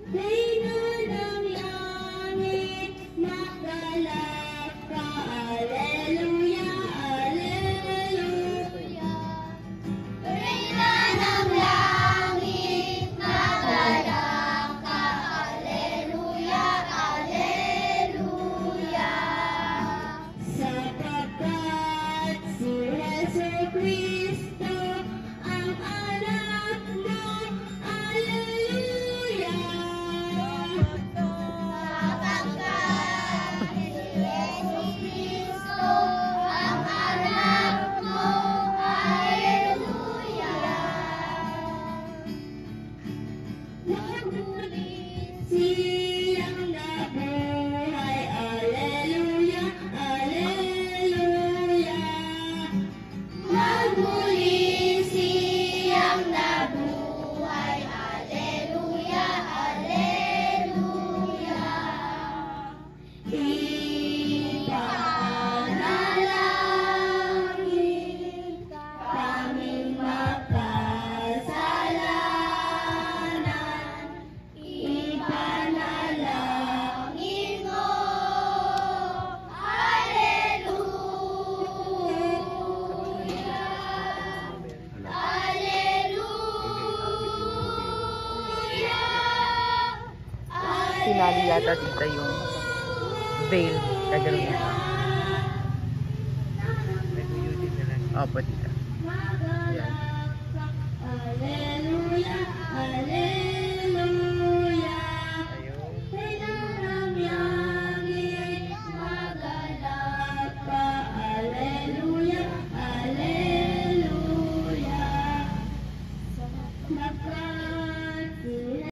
Reina ng langit, magalak ka, Alleluia, Alleluia. Reina ng langit, magalak ka, Alleluia, Alleluia. Sapagkat si Jesucristo ang anak mo, Alleluia. Sapagkat si Jesucristo ang anak mo, Alleluia. Nagmuli siyang nabuhay, Alleluia, Alleluia. Nagmuli siyang nabuhay, Alleluia, Alleluia. Ipanalangin kaming makasalanan, ipanalangin mo, Alleluia, Alleluia. Sinali yata dito yung veil. Kagano'n na. Opo, dito. Yan. Alleluia, Alleluia. Ayun. Reina ng langit, magalak ka, Alleluia, Alleluia. Sapagkat